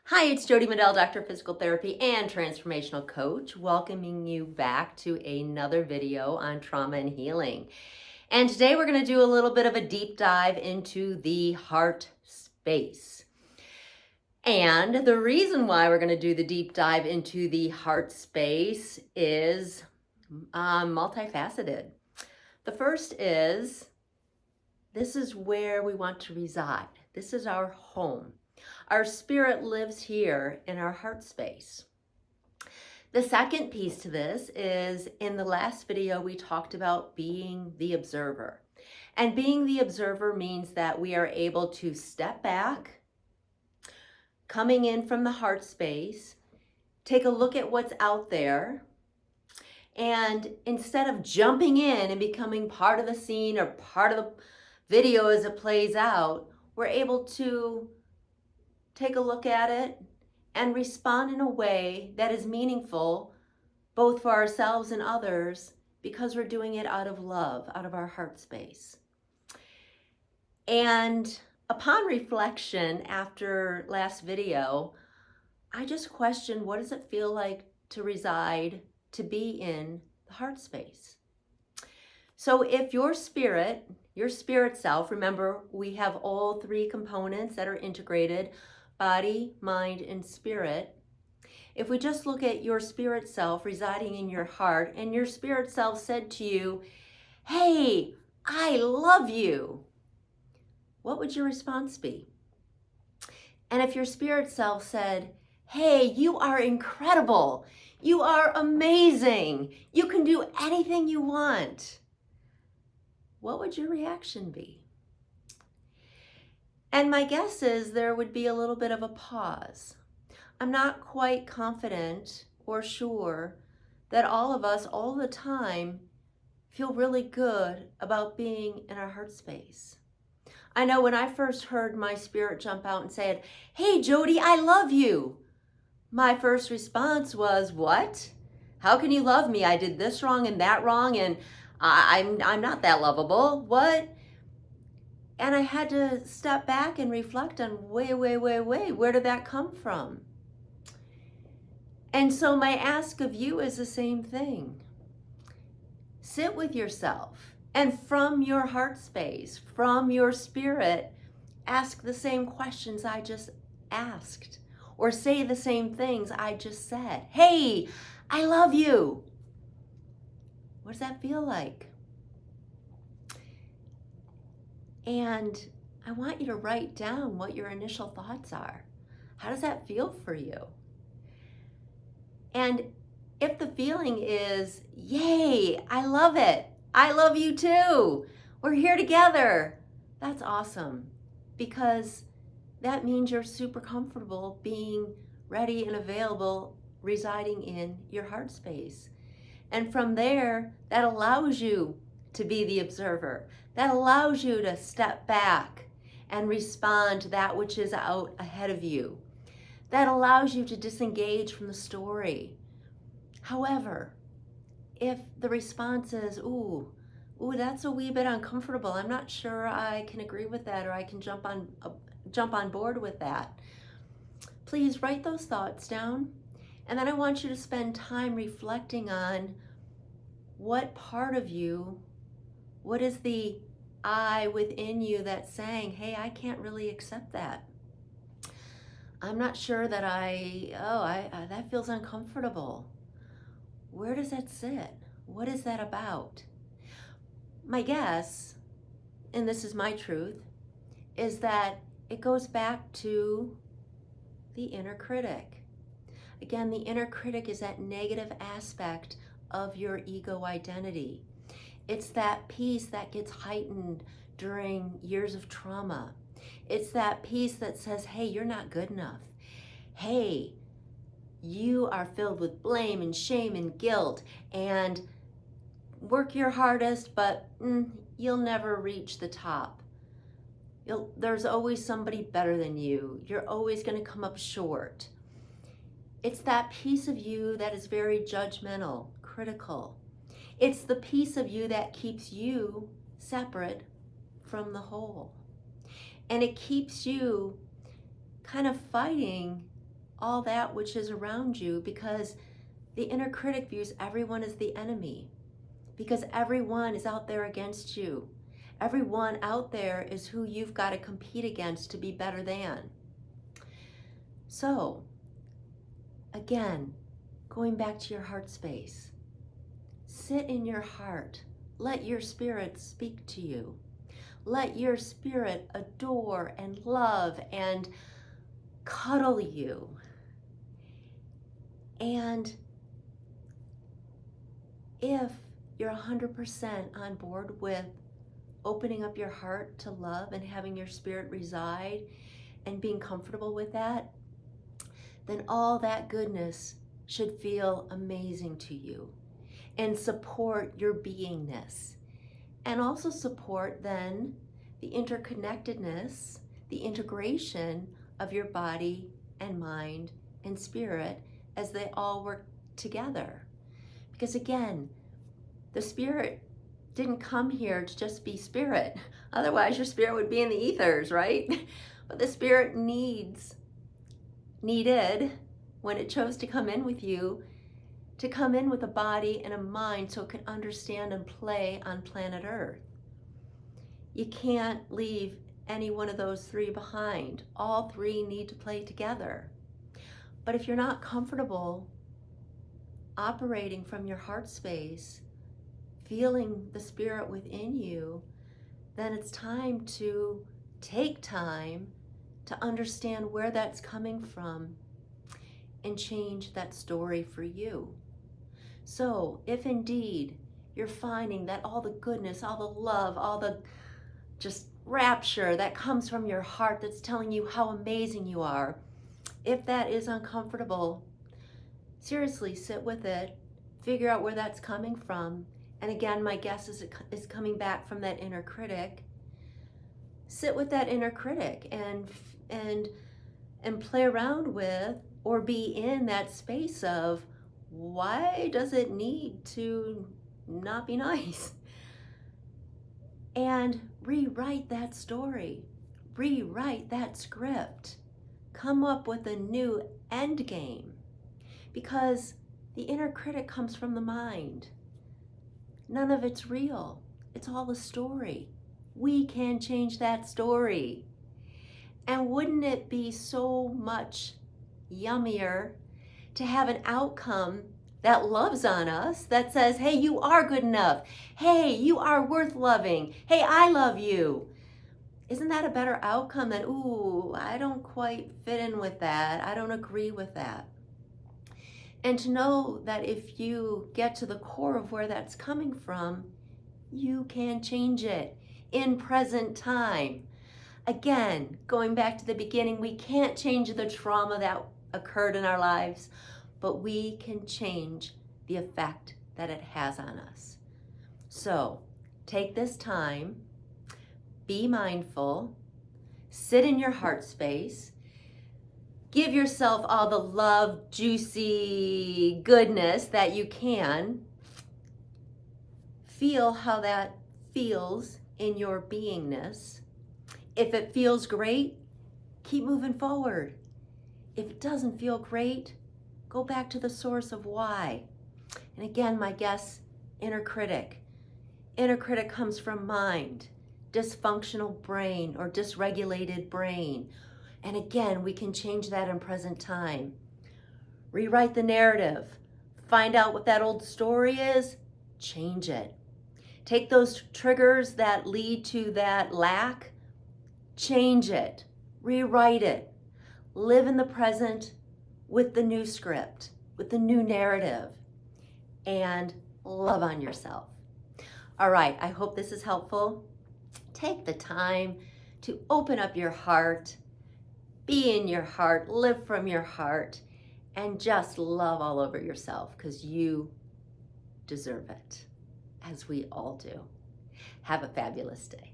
Hi, it's Jody Medell, Doctor of Physical Therapy and Transformational Coach, welcoming you back to another video on trauma and healing. And today we're going to do a little bit of a deep dive into the heart space. And the reason why we're going to do the deep dive into the heart space is multifaceted. The first is, this is where we want to reside. This is our home. Our spirit lives here in our heart space. The second piece to this is, in the last video, we talked about being the observer. And being the observer means that we are able to step back, coming in from the heart space, take a look at what's out there, and instead of jumping in and becoming part of the scene or part of the video as it plays out, we're able to take a look at it and respond in a way that is meaningful both for ourselves and others, because we're doing it out of love, out of our heart space. And upon reflection after last video, I just questioned, what does it feel like to reside, to be in the heart space? So if your spirit self, remember we have all three components that are integrated: body, mind, and spirit. If we just look at your spirit self residing in your heart, and your spirit self said to you, "Hey, I love you," what would your response be? And if your spirit self said, "Hey, you are incredible, you are amazing, you can do anything you want," what would your reaction be? And my guess is there would be a little bit of a pause. I'm not quite confident or sure that all of us all the time feel really good about being in our heart space. I know when I first heard my spirit jump out and said, "Hey Jody, I love you," my first response was, "What? How can you love me? I did this wrong and that wrong, and I'm not that lovable. What?" And I had to step back and reflect on, wait, where did that come from? And so my ask of you is the same thing. Sit with yourself, and from your heart space, from your spirit, ask the same questions I just asked, or say the same things I just said. Hey, I love you. What does that feel like? And I want you to write down what your initial thoughts are. How does that feel for you? And if the feeling is, "Yay, I love it, I love you too, we're here together," that's awesome, because that means you're super comfortable being ready and available, residing in your heart space. And from there, that allows you to be the observer. That allows you to step back and respond to that which is out ahead of you. That allows you to disengage from the story. However, if the response is, ooh, that's a wee bit uncomfortable, I'm not sure I can agree with that, or I can jump on board with that, please write those thoughts down. And then I want you to spend time reflecting on what part of you, what is the I within you that's saying, "Hey, I can't really accept that. I'm not sure that that feels uncomfortable." Where does that sit? What is that about? My guess, and this is my truth, is that it goes back to the inner critic. Again, the inner critic is that negative aspect of your ego identity. It's that piece that gets heightened during years of trauma. It's that piece that says, "Hey, you're not good enough. Hey, you are filled with blame and shame and guilt, and work your hardest, but you'll never reach the top. There's always somebody better than you. You're always going to come up short." It's that piece of you that is very judgmental, critical. It's the piece of you that keeps you separate from the whole. And it keeps you kind of fighting all that which is around you, because the inner critic views everyone as the enemy, because everyone is out there against you. Everyone out there is who you've got to compete against to be better than. So, again, going back to your heart space, sit in your heart. Let your spirit speak to you. Let your spirit adore and love and cuddle you. And if you're 100% on board with opening up your heart to love and having your spirit reside and being comfortable with that, then all that goodness should feel amazing to you and support your beingness. And also support then the interconnectedness, the integration of your body and mind and spirit as they all work together. Because again, the spirit didn't come here to just be spirit. Otherwise your spirit would be in the ethers, right? But the spirit needed, when it chose to come in with you, to come in with a body and a mind so it can understand and play on planet Earth. You can't leave any one of those three behind. All three need to play together. But if you're not comfortable operating from your heart space, feeling the spirit within you, then it's time to take time to understand where that's coming from and change that story for you. So if indeed you're finding that all the goodness, all the love, all the just rapture that comes from your heart that's telling you how amazing you are, if that is uncomfortable, seriously sit with it, figure out where that's coming from. And again, my guess is coming back from that inner critic. Sit with that inner critic and play around with, or be in that space of, why does it need to not be nice? And rewrite that story, rewrite that script, come up with a new end game, because the inner critic comes from the mind. None of it's real. It's all a story. We can change that story. And wouldn't it be so much yummier to have an outcome that loves on us, that says, hey, you are good enough. Hey, you are worth loving. Hey, I love you. Isn't that a better outcome than, ooh, I don't quite fit in with that. I don't agree with that. And to know that if you get to the core of where that's coming from, you can change it in present time. Again, going back to the beginning, we can't change the trauma that occurred in our lives, but we can change the effect that it has on us. So take this time, be mindful, sit in your heart space, give yourself all the love, juicy goodness that you can. Feel how that feels in your beingness. If it feels great, keep moving forward. If it doesn't feel great, go back to the source of why. And again, my guess, inner critic. Inner critic comes from mind, dysfunctional brain or dysregulated brain. And again, we can change that in present time. Rewrite the narrative. Find out what that old story is, change it. Take those triggers that lead to that lack, change it, rewrite it. Live in the present with the new script, with the new narrative, and love on yourself. All right, I hope this is helpful. Take the time to open up your heart, be in your heart, live from your heart, and just love all over yourself, because you deserve it, as we all do. Have a fabulous day.